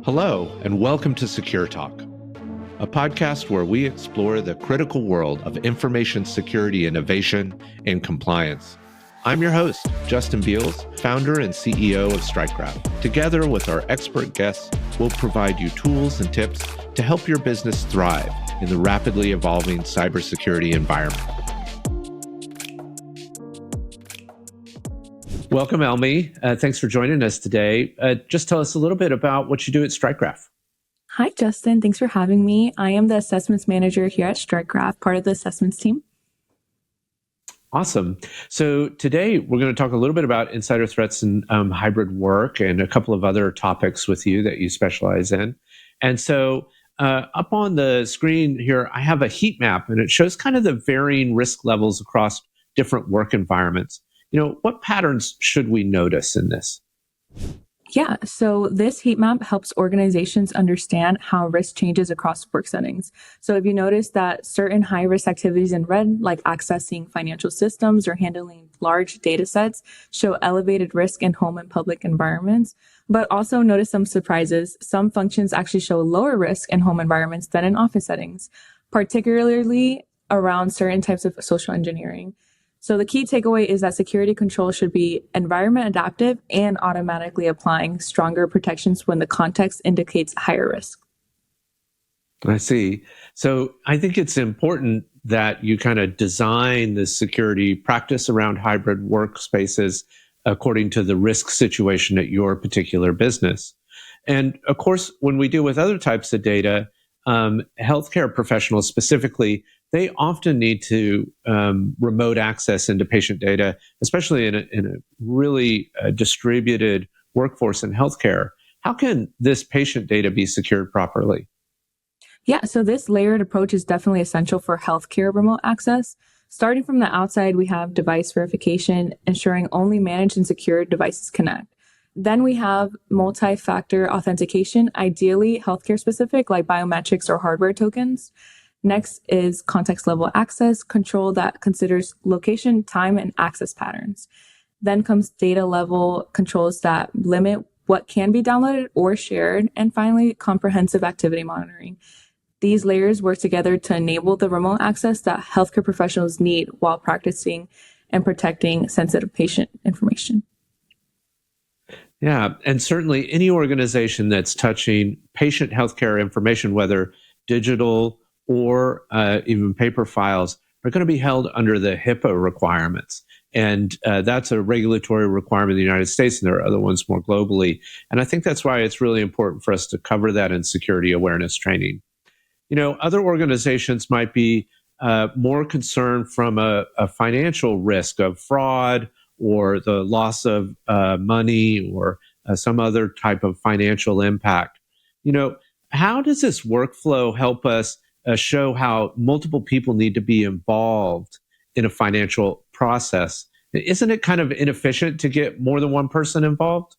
Hello, and welcome to Secure Talk, a podcast where we explore the critical world of information security innovation and compliance. I'm your host, Justin Beals, founder and CEO of StrikeGraph. Together with our expert guests, we'll provide you tools and tips to help your business thrive in the rapidly evolving cybersecurity environment. Welcome, Elmi. Thanks for joining us today. Just tell us a little bit about what you do at StrikeGraph. Hi, Justin. Thanks for having me. I am the assessments manager here at StrikeGraph, part of the assessments team. Awesome. So today we're going to talk a little bit about insider threats and hybrid work and a couple of other topics with you that you specialize in. And so up on the screen here, I have a heat map, and it shows kind of the varying risk levels across different work environments. What patterns should we notice in this? Yeah, so this heat map helps organizations understand how risk changes across work settings. So if you notice that certain high-risk activities in red, like accessing financial systems or handling large data sets, show elevated risk in home and public environments, but also notice some surprises. Some functions actually show lower risk in home environments than in office settings, particularly around certain types of social engineering. So the key takeaway is that security control should be environment adaptive and automatically applying stronger protections when the context indicates higher risk. I see. So I think it's important that you kind of design the security practice around hybrid workspaces according to the risk situation at your particular business. And of course, when we deal with other types of data, healthcare professionals specifically, they often need to remote access into patient data, especially in a really distributed workforce in healthcare. How can this patient data be secured properly? Yeah, so this layered approach is definitely essential for healthcare remote access. Starting from the outside, we have device verification, ensuring only managed and secured devices connect. Then we have multi-factor authentication, ideally healthcare specific, like biometrics or hardware tokens. Next is context level access control that considers location, time, and access patterns. Then comes data level controls that limit what can be downloaded or shared. And finally, comprehensive activity monitoring. These layers work together to enable the remote access that healthcare professionals need while practicing and protecting sensitive patient information. Yeah, and certainly any organization that's touching patient healthcare information, whether digital or even paper files, are going to be held under the HIPAA requirements. And that's a regulatory requirement in the United States, and there are other ones more globally. And I think that's why it's really important for us to cover that in security awareness training. Other organizations might be more concerned from a financial risk of fraud or the loss of money or some other type of financial impact. How does this workflow help us show how multiple people need to be involved in a financial process? Isn't it kind of inefficient to get more than one person involved?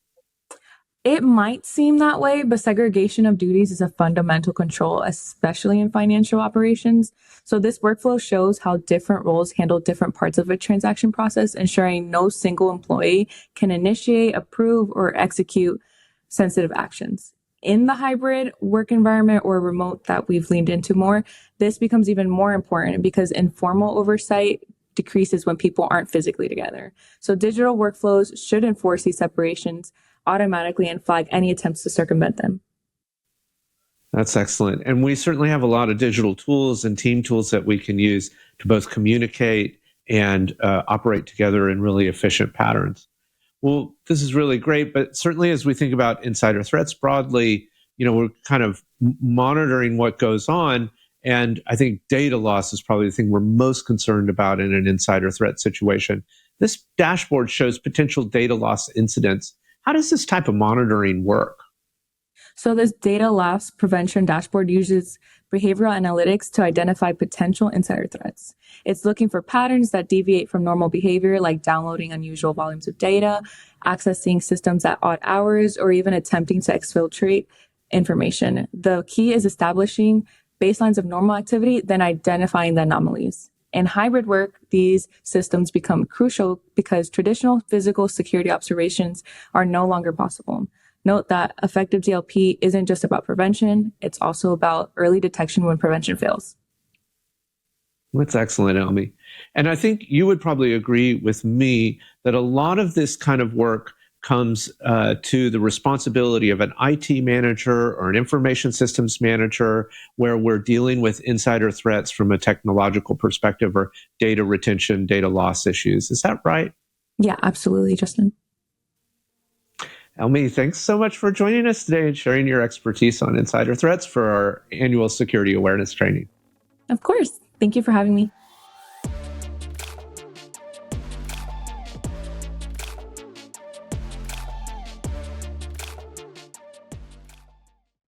It might seem that way, but segregation of duties is a fundamental control, especially in financial operations. So this workflow shows how different roles handle different parts of a transaction process, ensuring no single employee can initiate, approve, or execute sensitive actions. In the hybrid work environment or remote that we've leaned into more, this becomes even more important because informal oversight decreases when people aren't physically together. So digital workflows should enforce these separations automatically and flag any attempts to circumvent them. That's excellent. And we certainly have a lot of digital tools and team tools that we can use to both communicate and operate together in really efficient patterns. Well, this is really great, but certainly as we think about insider threats broadly, we're kind of monitoring what goes on. And I think data loss is probably the thing we're most concerned about in an insider threat situation. This dashboard shows potential data loss incidents. How does this type of monitoring work? So this data loss prevention dashboard uses behavioral analytics to identify potential insider threats. It's looking for patterns that deviate from normal behavior, like downloading unusual volumes of data, accessing systems at odd hours, or even attempting to exfiltrate information. The key is establishing baselines of normal activity, then identifying the anomalies. In hybrid work, these systems become crucial because traditional physical security observations are no longer possible. Note that effective DLP isn't just about prevention, it's also about early detection when prevention fails. That's excellent, Elmi. And I think you would probably agree with me that a lot of this kind of work comes to the responsibility of an IT manager or an information systems manager, where we're dealing with insider threats from a technological perspective or data retention, data loss issues. Is that right? Yeah, absolutely, Justin. Elmi, thanks so much for joining us today and sharing your expertise on insider threats for our annual security awareness training. Of course. Thank you for having me.